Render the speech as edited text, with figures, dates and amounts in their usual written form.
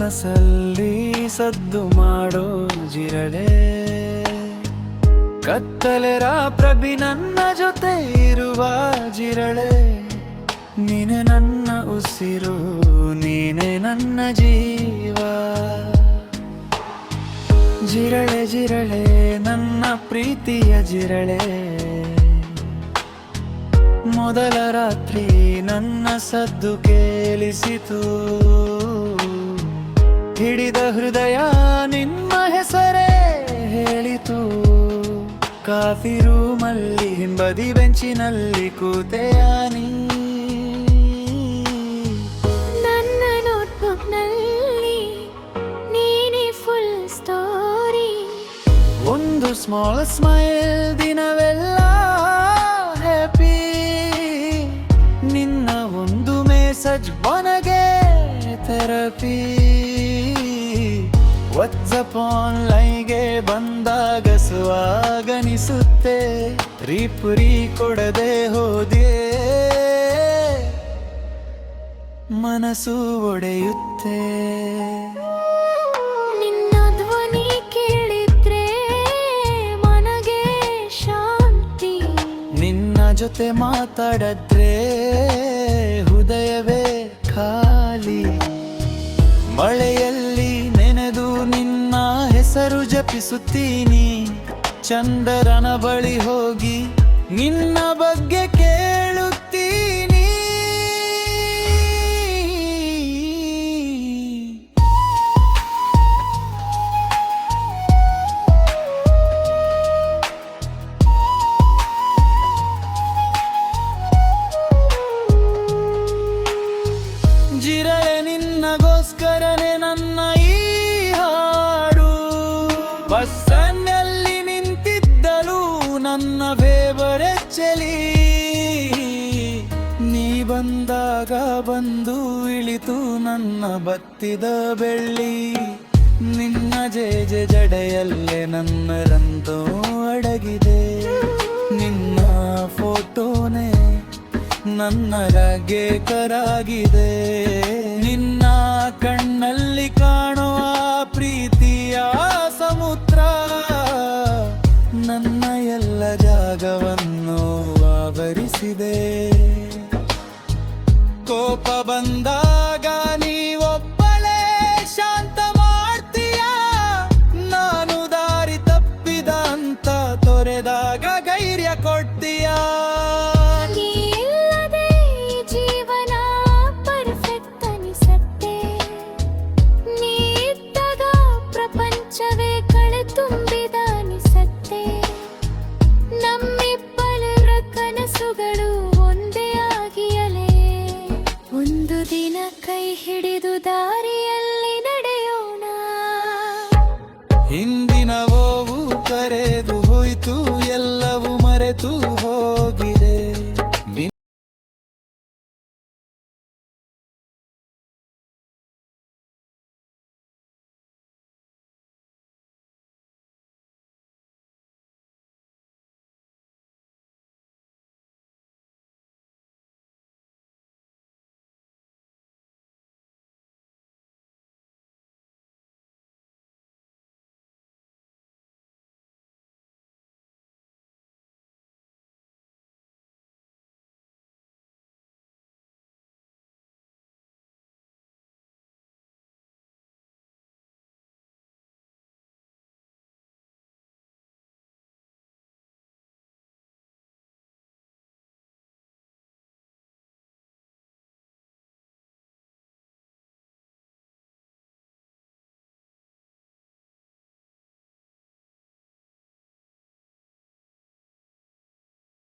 ಕನಸಲ್ಲಿ ಸದ್ದು ಮಾಡೋ ಜಿರಳೆ, ಕತ್ತಲೆರ ಪ್ರಭಿ ನನ್ನ ಜೊತೆ ಇರುವ ಜಿರಳೆ. ನೀನೆ ನನ್ನ ಉಸಿರು, ನೀನೆ ನನ್ನ ಜೀವ. ಜಿರಳೆ ಜಿರಳೆ ನನ್ನ ಪ್ರೀತಿಯ ಜಿರಳೆ, ಮೊದಲ ರಾತ್ರಿ ನನ್ನ ಸದ್ದು ಕೇಳಿಸಿತು. ಹಿಡಿದ ಹೃದಯ ನಿನ್ನ ಹೆಸರೇ ಹೇಳಿತು. ಕಾಫಿ ರೂಮಲ್ಲಿ ಹಿಂಬದಿ ಬೆಂಚಿನಲ್ಲಿ ಕೂತೆಯ ನೀ. ನನ್ನ ನೋಟ್ಬುಕ್ನಲ್ಲಿ ನೀನೇ ಫುಲ್ ಸ್ಟೋರಿ. ಒಂದು ಸ್ಮಾಲ್ ಸ್ಮೈಲ್ ದಿನವೆಲ್ಲ ಹ್ಯಾಪಿ. ನಿನ್ನ ಒಂದು ಮೆಸೇಜ್ ನನಗೆ ಥೆರಪಿ. ವಾಟ್ಸಪ್ ಆನ್ಲೈನ್ಗೆ ಬಂದಾಗ ಸುವಾಗನಿಸುತ್ತೆ. ರೀಪುರಿ ಕೊಡದೆ ಹೋದೆ, ಮನಸ್ಸು ಒಡೆಯುತ್ತೆ. ನಿನ್ನ ಧ್ವನಿ ಕೇಳಿದ್ರೆ ಮನಗೆ ಶಾಂತಿ. ನಿನ್ನ ಜೊತೆ ಮಾತಾಡಿದ್ರೆ ಹೃದಯವೇ ಖಾಲಿ. ಮಳೆಯಲ್ಲಿ ನೆನೆದು ನಿನ್ನ ಹೆಸರು ಜಪಿಸುತ್ತೀನಿ. ಚಂದರನ ಬಳಿ ಹೋಗಿ ನಿನ್ನ ಬಗ್ಗೆ ಕೇಳುತ್ತೀನಿ. ಜಿರಳೆ ನಿನ್ನಗೋಸ್ಕರನೇ ನನ್ನ ಈ ಹಾಡು. ಬಸ್ಸನ್ನಲ್ಲಿ ನಿಂತಿದ್ದಲು ನನ್ನ ಫೇವರೆಟ್ ಚಳಿ. ನೀ ಬಂದಾಗ ಬಂದು ಇಳಿತು ನನ್ನ ಬತ್ತಿದ ಬೆಳ್ಳಿ. ನಿನ್ನ ಜೇಜೆ ಜಡೆಯಲ್ಲೇ ನನ್ನ ರಂದು ಅಡಗಿದೆ. ನಿನ್ನ ಫೋಟೋನೇ ನನ್ನ ರಾಗೆ ಕರಾಗಿದೆ. ನಿನ್ನ ಕಣ್ಣಲ್ಲಿ ಕಾಣುವ ಪ್ರೀತಿಯ ಸಮುದ್ರ ನನ್ನ ಎಲ್ಲ ಜಾಗವನ್ನು ಆವರಿಸಿದೆ. ಕೋಪ ಬಂದಾಗ ನೀವೊಬ್ಬಳೇ ಶಾಂತ ಮಾಡ್ತೀಯ. ನಾನು ದಾರಿ ತಪ್ಪಿದ ಅಂತ ತೊರೆದಾಗ ಧೈರ್ಯ ಕೊಡ್ತೀಯ. ಒಂದು ದಿನ ಕೈ ಹಿಡಿದು ದಾರಿ